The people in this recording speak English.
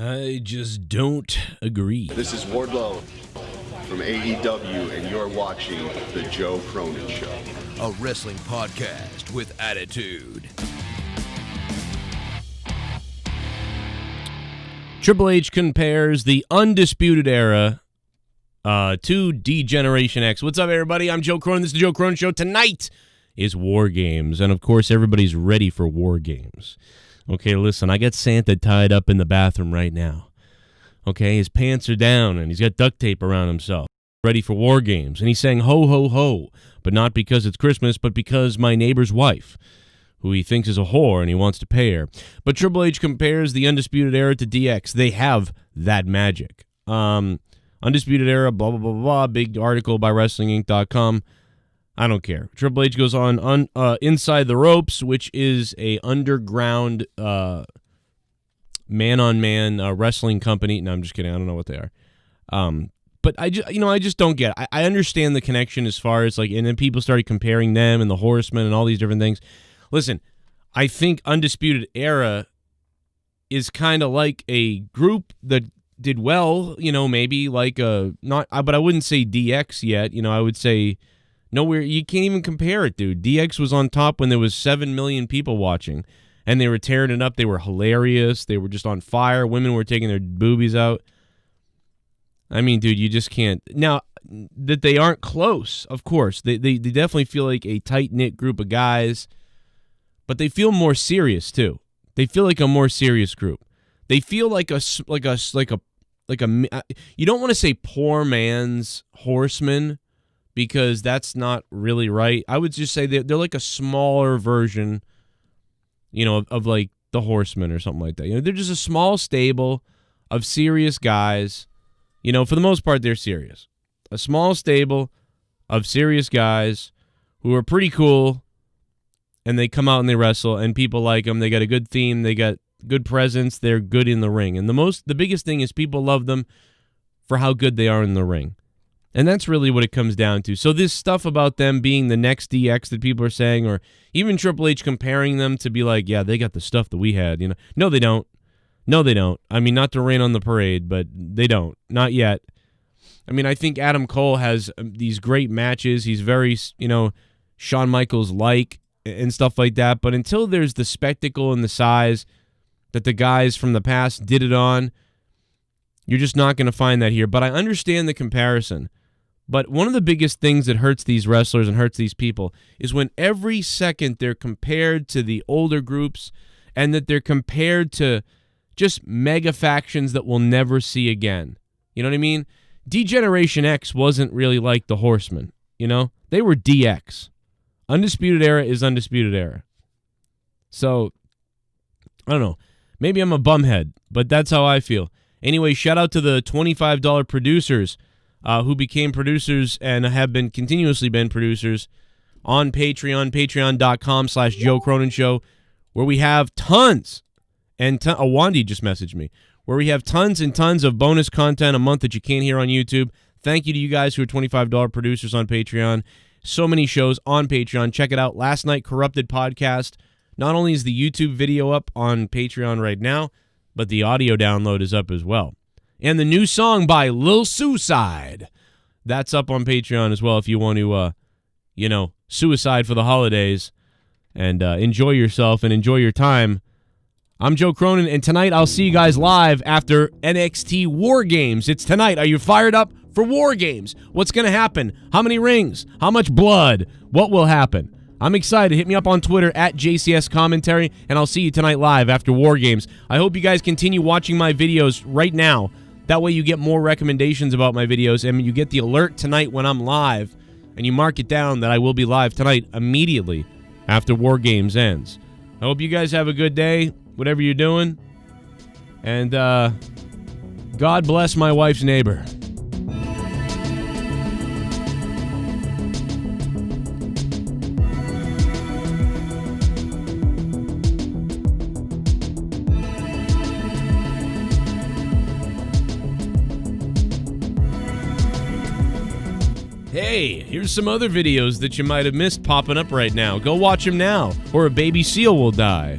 I just don't agree. This is Wardlow from AEW, and you're watching The Joe Cronin Show. A wrestling podcast with attitude. Triple H compares the Undisputed Era to Degeneration X. What's up, everybody? I'm Joe Cronin. This is The Joe Cronin Show. Tonight is War Games, and of course, everybody's ready for War Games. Okay, listen, I got Santa tied up in the bathroom right now. Okay, his pants are down, and he's got duct tape around himself. Ready for War Games. And he's saying ho, ho, ho. But not because it's Christmas, but because my neighbor's wife, who he thinks is a whore, and he wants to pay her. But Triple H compares the Undisputed Era to DX. They have that magic. Undisputed Era, blah, blah, blah, blah. Big article by WrestlingInc.com. I don't care. Triple H goes on Inside the Ropes, which is a underground man-on-man wrestling company. No, I'm just kidding. I don't know what they are. But I just don't get it. I understand the connection as far as and then people started comparing them and the Horsemen and all these different things. Listen, I think Undisputed Era is kind of like a group that did well, maybe but I wouldn't say DX yet. I would say nowhere. You can't even compare it, dude. DX was on top when there was 7 million people watching, and they were tearing it up. They were hilarious. They were just on fire. Women were taking their boobies out. I mean, dude, you just can't. Now, that they aren't close, of course. They definitely feel like a tight-knit group of guys, but they feel more serious, too. They feel like a more serious group. They feel like a you don't want to say poor man's Horseman, because that's not really right. I would just say they're like a smaller version, of like the Horsemen or something like that. They're just a small stable of serious guys. For the most part, they're serious. A small stable of serious guys who are pretty cool, and they come out and they wrestle, and people like them. They got a good theme. They got good presence. They're good in the ring. And the biggest thing is people love them for how good they are in the ring. And that's really what it comes down to. So this stuff about them being the next DX that people are saying, or even Triple H comparing them to be like, yeah, they got the stuff that we had. No, they don't. No, they don't. I mean, not to rain on the parade, but they don't. Not yet. I mean, I think Adam Cole has these great matches. He's very, Shawn Michaels-like and stuff like that. But until there's the spectacle and the size that the guys from the past did it on, you're just not going to find that here. But I understand the comparison. But one of the biggest things that hurts these wrestlers and hurts these people is when every second they're compared to the older groups, and that they're compared to just mega factions that we'll never see again. You know what I mean? Degeneration X wasn't really like the Horsemen. They were DX. Undisputed Era is Undisputed Era. So, I don't know. Maybe I'm a bumhead, but that's how I feel. Anyway, shout out to the $25 producers who became producers and have been continuously been producers on Patreon, patreon.com/Joe Cronin Show, where we have tons. And Wandy just messaged me, where we have tons and tons of bonus content a month that you can't hear on YouTube. Thank you to you guys who are $25 producers on Patreon. So many shows on Patreon. Check it out. Last Night Corrupted podcast. Not only is the YouTube video up on Patreon right now, but the audio download is up as well. And the new song by Lil Suicide, that's up on Patreon as well if you want to, suicide for the holidays and enjoy yourself and enjoy your time. I'm Joe Cronin, and tonight I'll see you guys live after NXT War Games. It's tonight. Are you fired up for War Games? What's going to happen? How many rings? How much blood? What will happen? I'm excited. Hit me up on Twitter at JCS Commentary, and I'll see you tonight live after War Games. I hope you guys continue watching my videos right now. That way you get more recommendations about my videos, and you get the alert tonight when I'm live, and you mark it down that I will be live tonight immediately after War Games ends. I hope you guys have a good day, whatever you're doing, and God bless my wife's neighbor. Hey, here's some other videos that you might have missed popping up right now. Go watch them now, or a baby seal will die.